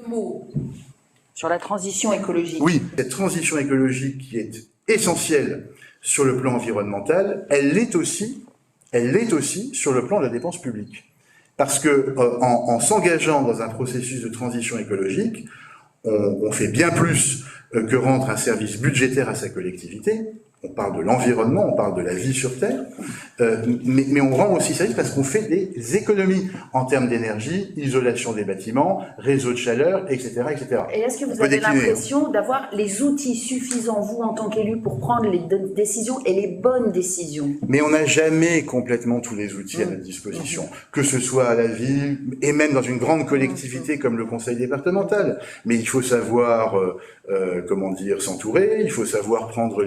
Deux mots sur la transition écologique. Oui, cette transition écologique qui est essentielle sur le plan environnemental, elle l'est aussi sur le plan de la dépense publique. Parce que en s'engageant dans un processus de transition écologique, on fait bien plus que rendre un service budgétaire à sa collectivité. On parle de l'environnement, on parle de la vie sur Terre, mais on rend aussi service parce qu'on fait des économies en termes d'énergie, isolation des bâtiments, réseau de chaleur, etc., etc. Et est-ce que vous avez l'impression d'avoir les outils suffisants, vous, en tant qu'élu, pour prendre les décisions et les bonnes décisions? Mais on n'a jamais complètement tous les outils à notre disposition, que ce soit à la ville, et même dans une grande collectivité comme le conseil départemental. Mais il faut savoir, s'entourer, il faut savoir prendre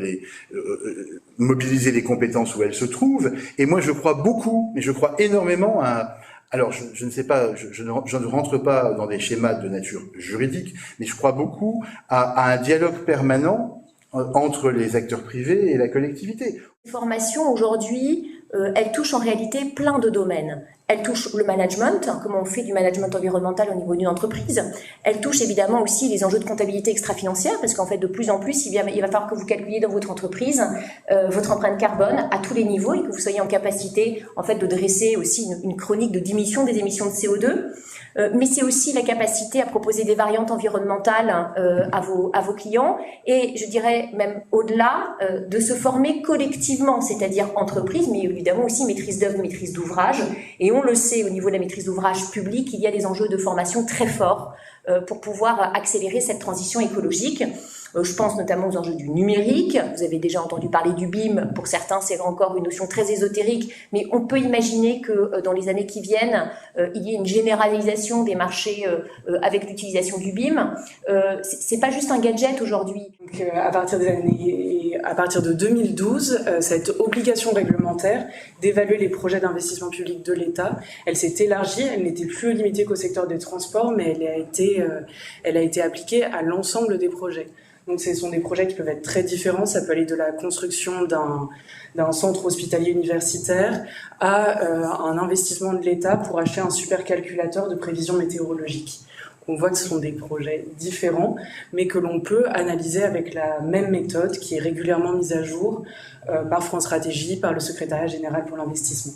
mobiliser les compétences où elles se trouvent. Et moi, je crois beaucoup, mais je crois énormément à... Alors, je ne sais pas, je ne rentre pas dans des schémas de nature juridique, mais je crois beaucoup à un dialogue permanent entre les acteurs privés et la collectivité. Les formations, aujourd'hui, elles touchent en réalité plein de domaines. Elles touchent le management, comment on fait du management environnemental au niveau d'une entreprise. Elles touchent évidemment aussi les enjeux de comptabilité extra-financière, parce qu'en fait, de plus en plus, il va falloir que vous calculiez dans votre entreprise votre empreinte carbone à tous les niveaux et que vous soyez en capacité, en fait, de dresser aussi une chronique de diminution des émissions de CO2. Mais c'est aussi la capacité à proposer des variantes environnementales à vos clients et je dirais même au-delà de se former collectivement, c'est-à-dire entreprise, mais évidemment aussi maîtrise d'œuvre, maîtrise d'ouvrage. Et on le sait, au niveau de la maîtrise d'ouvrage publique, il y a des enjeux de formation très forts pour pouvoir accélérer cette transition écologique. Je pense notamment aux enjeux du numérique. Vous avez déjà entendu parler du BIM. Pour certains, c'est encore une notion très ésotérique, mais on peut imaginer que dans les années qui viennent, il y ait une généralisation des marchés avec l'utilisation du BIM. C'est pas juste un gadget aujourd'hui. Donc, à partir de 2012, cette obligation réglementaire d'évaluer les projets d'investissement public de l'État, elle s'est élargie. Elle n'était plus limitée qu'au secteur des transports, mais elle a été appliquée à l'ensemble des projets. Donc ce sont des projets qui peuvent être très différents. Ça peut aller de la construction d'un centre hospitalier universitaire à un investissement de l'État pour acheter un supercalculateur de prévision météorologique. On voit que ce sont des projets différents, mais que l'on peut analyser avec la même méthode qui est régulièrement mise à jour par France Stratégie, par le Secrétariat général pour l'investissement.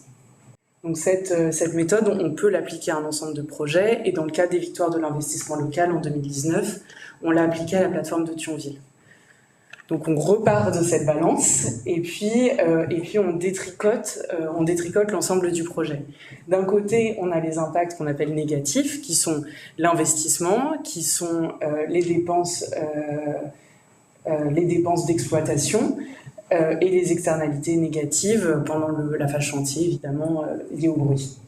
Donc cette méthode, on peut l'appliquer à un ensemble de projets, et dans le cas des victoires de l'investissement local en 2019, on l'a appliqué à la plateforme de Thionville. Donc on repart de cette balance et puis on détricote l'ensemble du projet. D'un côté, on a les impacts qu'on appelle négatifs, qui sont l'investissement, qui sont les dépenses d'exploitation et les externalités négatives pendant la phase chantier, évidemment liées au bruit.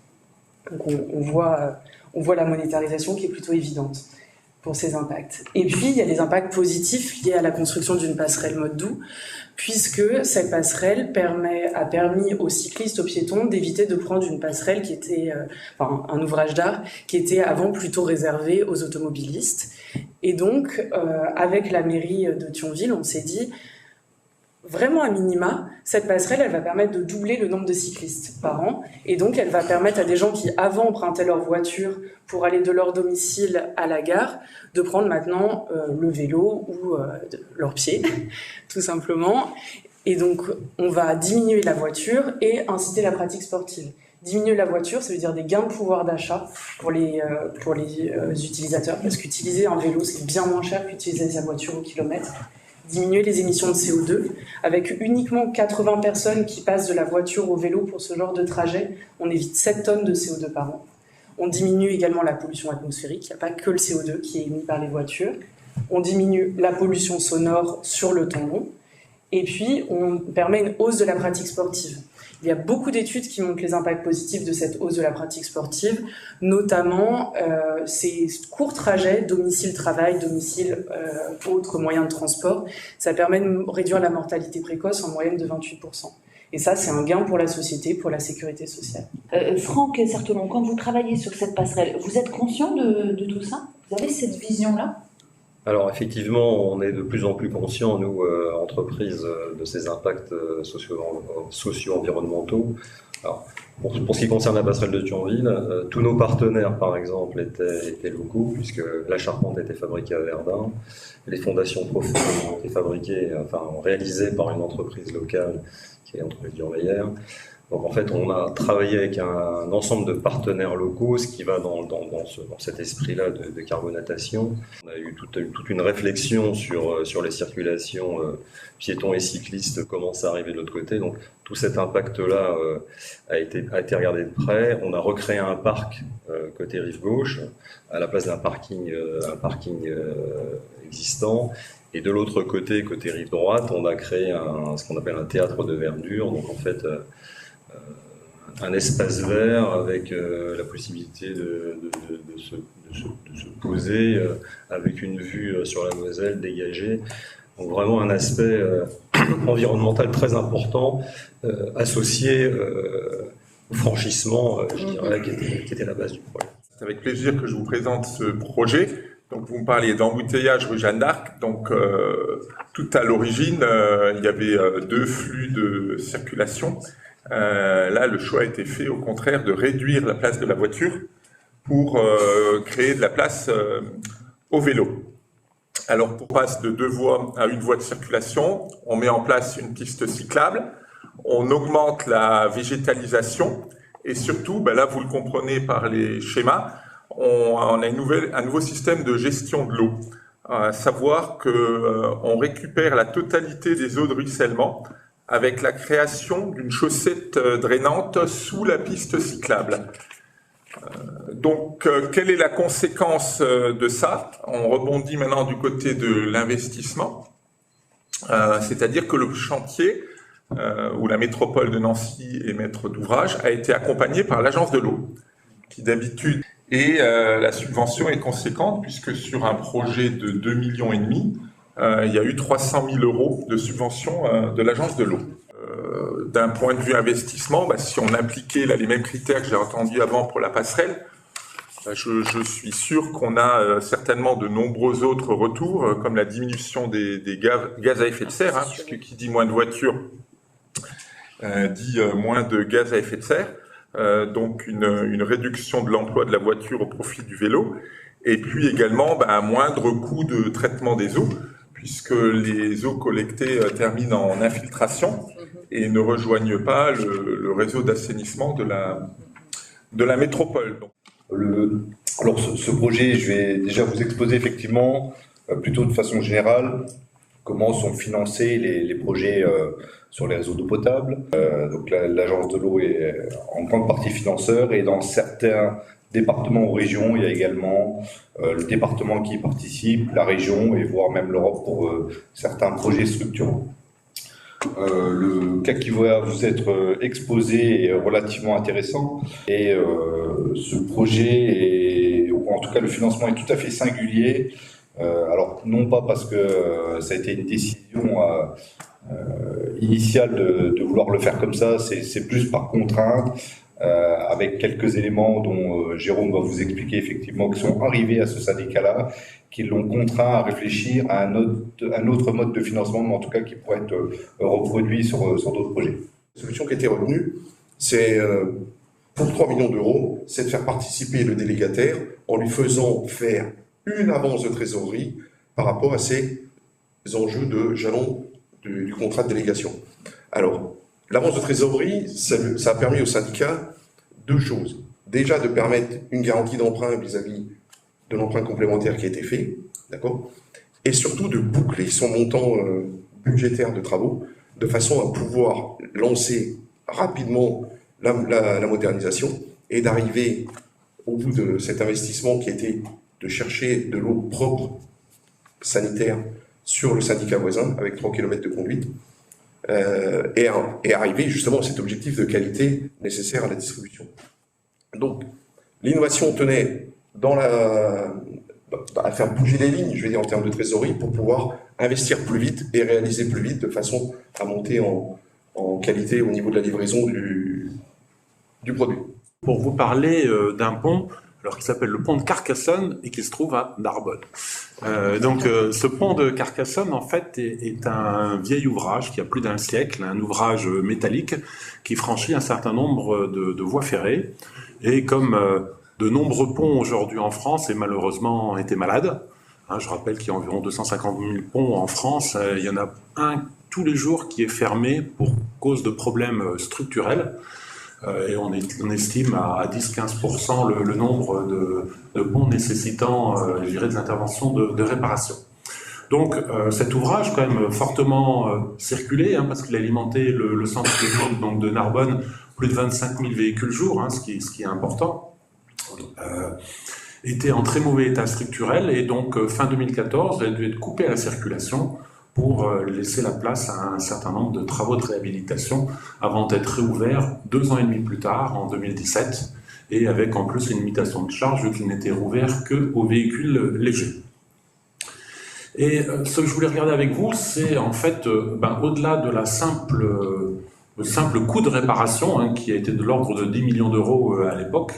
Donc on voit la monétarisation qui est plutôt évidente pour ces impacts. Et puis, il y a les impacts positifs liés à la construction d'une passerelle mode doux, puisque cette passerelle a permis aux cyclistes, aux piétons, d'éviter de prendre une passerelle qui était, un ouvrage d'art, qui était avant plutôt réservé aux automobilistes. Et donc, avec la mairie de Thionville, on s'est dit, vraiment à minima, cette passerelle, elle va permettre de doubler le nombre de cyclistes par an. Et donc, elle va permettre à des gens qui, avant, empruntaient leur voiture pour aller de leur domicile à la gare, de prendre maintenant le vélo ou leur pied, tout simplement. Et donc, on va diminuer la voiture et inciter la pratique sportive. Diminuer la voiture, ça veut dire des gains de pouvoir d'achat pour les utilisateurs, parce qu'utiliser un vélo, c'est bien moins cher qu'utiliser sa voiture au kilomètre. Diminuer les émissions de CO2. Avec uniquement 80 personnes qui passent de la voiture au vélo pour ce genre de trajet, on évite 7 tonnes de CO2 par an. On diminue également la pollution atmosphérique, il n'y a pas que le CO2 qui est émis par les voitures. On diminue la pollution sonore sur le temps long. Et puis, on permet une hausse de la pratique sportive. Il y a beaucoup d'études qui montrent les impacts positifs de cette hausse de la pratique sportive, notamment ces courts trajets, domicile-travail, autres moyens de transport. Ça permet de réduire la mortalité précoce en moyenne de 28%. Et ça, c'est un gain pour la société, pour la sécurité sociale. Franck Certelon, quand vous travaillez sur cette passerelle, vous êtes conscient de tout ça? Vous avez cette vision-là? Alors effectivement, on est de plus en plus conscients, nous, entreprises, de ces impacts socio-environnementaux. Alors, pour ce qui concerne la passerelle de Thionville, tous nos partenaires, par exemple, étaient locaux, puisque la charpente était fabriquée à Verdun, les fondations profondes ont été réalisées par une entreprise locale, qui est l'entreprise Durmeyer. Donc en fait, on a travaillé avec un ensemble de partenaires locaux, ce qui va dans cet esprit-là de carbonatation. On a eu toute une réflexion sur les circulations piétons et cyclistes, comment ça arrivait de l'autre côté. Donc tout cet impact-là a été regardé de près. On a recréé un parc côté rive gauche, à la place d'un parking existant. Et de l'autre côté rive droite, on a créé ce qu'on appelle un théâtre de verdure. Donc en fait, un espace vert avec la possibilité de se poser avec une vue sur la Moselle dégagée. Donc vraiment un aspect environnemental très important associé au franchissement, je dirais, qui était la base du projet. C'est avec plaisir que je vous présente ce projet. Donc vous me parliez d'embouteillage rue Jeanne d'Arc. Donc tout à l'origine, il y avait 2 flux de circulation. Là, le choix a été fait, au contraire, de réduire la place de la voiture pour créer de la place au vélo. Alors, pour passer de 2 voies à 1 voie de circulation, on met en place une piste cyclable, on augmente la végétalisation et surtout, là, vous le comprenez par les schémas, on a un nouveau système de gestion de l'eau. À savoir qu'on récupère la totalité des eaux de ruissellement avec la création d'une chaussette drainante sous la piste cyclable. Donc, quelle est la conséquence de ça? On rebondit maintenant du côté de l'investissement, c'est-à-dire que le chantier, où la métropole de Nancy est maître d'ouvrage, a été accompagné par l'agence de l'eau, qui d'habitude, et la subvention est conséquente, puisque sur un projet de 2,5 millions, il y a eu 300 000 € de subvention de l'agence de l'eau. D'un point de vue investissement, si on appliquait les mêmes critères que j'ai entendus avant pour la passerelle, je suis sûr qu'on a certainement de nombreux autres retours, comme la diminution des gaz à effet de serre, puisque qui dit moins de voitures dit moins de gaz à effet de serre, donc une réduction de l'emploi de la voiture au profit du vélo, et puis également un moindre coût de traitement des eaux, puisque les eaux collectées terminent en infiltration et ne rejoignent pas le réseau d'assainissement de la métropole. Alors ce projet, je vais déjà vous exposer effectivement, plutôt de façon générale, comment sont financés les projets sur les réseaux d'eau potable. Donc l'agence de l'eau est en grande partie financeur, et dans certains départements ou régions, il y a également le département qui y participe, la région et voire même l'Europe pour certains projets structurants. Le cas qui va vous être exposé est relativement intéressant, et ce projet, ou en tout cas le financement, est tout à fait singulier. Alors non pas parce que ça a été une décision initiale de vouloir le faire comme ça, c'est plus par contrainte, avec quelques éléments dont Jérôme va vous expliquer effectivement, qui sont arrivés à ce syndicat-là, qui l'ont contraint à réfléchir à un autre mode de financement, mais en tout cas qui pourrait être reproduit sur d'autres projets. La solution qui a été retenue, c'est pour 3 millions d'euros, c'est de faire participer le délégataire en lui faisant faire une avance de trésorerie par rapport à ces enjeux de jalon du contrat de délégation. Alors, l'avance de trésorerie, ça a permis au syndicat 2 choses. Déjà, de permettre une garantie d'emprunt vis-à-vis de l'emprunt complémentaire qui a été fait, d'accord, et surtout de boucler son montant budgétaire de travaux, de façon à pouvoir lancer rapidement la modernisation et d'arriver au bout de cet investissement qui était de chercher de l'eau propre, sanitaire, sur le syndicat voisin, avec 3 km de conduite, et arriver justement à cet objectif de qualité nécessaire à la distribution. Donc, l'innovation tenait à faire bouger les lignes, je vais dire en termes de trésorerie, pour pouvoir investir plus vite et réaliser plus vite, de façon à monter en qualité au niveau de la livraison du produit. Pour vous parler d'un pont, alors qui s'appelle le pont de Carcassonne et qui se trouve à Narbonne. Ce pont de Carcassonne, en fait, est un vieil ouvrage qui a plus d'un siècle, un ouvrage métallique qui franchit un certain nombre de voies ferrées. Et comme de nombreux ponts aujourd'hui en France, et malheureusement été malade, je rappelle qu'il y a environ 250 000 ponts en France, il y en a un tous les jours qui est fermé pour cause de problèmes structurels. Et on estime à 10-15% le nombre de ponts nécessitant, je dirais, des interventions de réparation. Donc cet ouvrage, quand même fortement circulé, parce qu'il alimentait le centre de ville donc de Narbonne, plus de 25 000 véhicules jour, ce qui est important, était en très mauvais état structurel, et donc fin 2014, elle a dû être coupée à la circulation pour laisser la place à un certain nombre de travaux de réhabilitation avant d'être réouvert 2 ans et demi plus tard, en 2017, et avec en plus une limitation de charge vu qu'il n'était rouvert qu'aux véhicules légers. Et ce que je voulais regarder avec vous, c'est en fait, au-delà de le simple coût de réparation, qui a été de l'ordre de 10 millions d'euros à l'époque,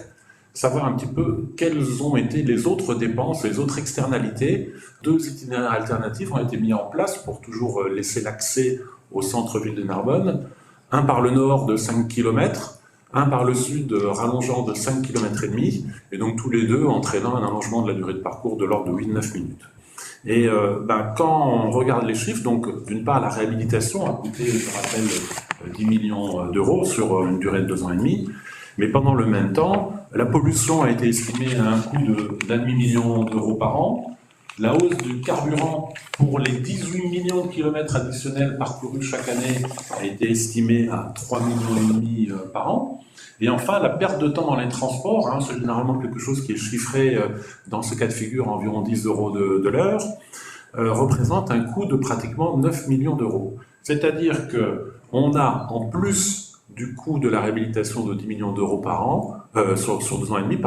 savoir un petit peu quelles ont été les autres dépenses, les autres externalités. 2 itinéraires alternatifs ont été mis en place pour toujours laisser l'accès au centre-ville de Narbonne. Un par le nord de 5 km, un par le sud rallongeant de 5 km et demi, et donc tous les deux entraînant un allongement de la durée de parcours de l'ordre de 8-9 minutes. Et quand on regarde les chiffres, donc d'une part la réhabilitation a coûté, je rappelle, 10 millions d'euros sur une durée de 2 ans et demi, mais pendant le même temps, la pollution a été estimée à un coût d'1,5 million d'euros par an. La hausse du carburant pour les 18 millions de kilomètres additionnels parcourus chaque année a été estimée à 3,5 millions par an. Et enfin, la perte de temps dans les transports, c'est généralement quelque chose qui est chiffré dans ce cas de figure à environ 10 euros de l'heure, représente un coût de pratiquement 9 millions d'euros. C'est-à-dire qu'on a, en plus du coût de la réhabilitation de 10 millions d'euros par an, sur 2 ans et demi,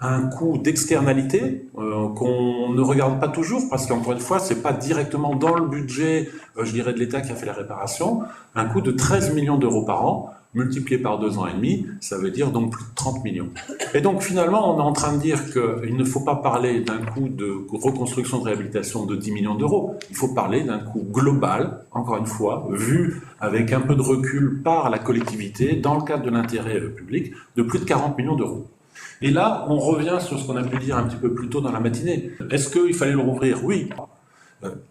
un coût d'externalité qu'on ne regarde pas toujours, parce qu'encore une fois, c'est pas directement dans le budget, je dirais, de l'État qui a fait la réparation, un coût de 13 millions d'euros par an, multiplié par 2 ans et demi, ça veut dire donc plus de 30 millions. Et donc finalement, on est en train de dire qu'il ne faut pas parler d'un coût de reconstruction de réhabilitation de 10 millions d'euros, il faut parler d'un coût global, encore une fois, vu avec un peu de recul par la collectivité, dans le cadre de l'intérêt public, de plus de 40 millions d'euros. Et là, on revient sur ce qu'on a pu dire un petit peu plus tôt dans la matinée. Est-ce qu'il fallait le rouvrir? Oui.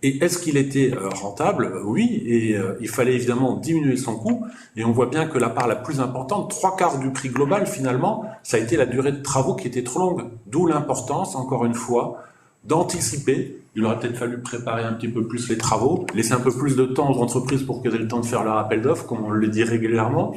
Et est-ce qu'il était rentable? Oui, et il fallait évidemment diminuer son coût, et on voit bien que la part la plus importante, 3/4 du prix global finalement, ça a été la durée de travaux qui était trop longue, d'où l'importance, encore une fois, d'anticiper. Il aurait peut-être fallu préparer un petit peu plus les travaux, laisser un peu plus de temps aux entreprises pour qu'elles aient le temps de faire leur appel d'offres, comme on le dit régulièrement,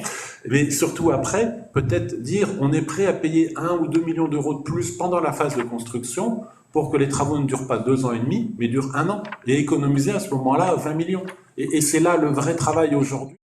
mais surtout après, peut-être dire on est prêt à payer 1 ou 2 millions d'euros de plus pendant la phase de construction, pour que les travaux ne durent pas 2 ans et demi, mais durent 1 an, et économiser à ce moment-là 20 millions. Et c'est là le vrai travail aujourd'hui.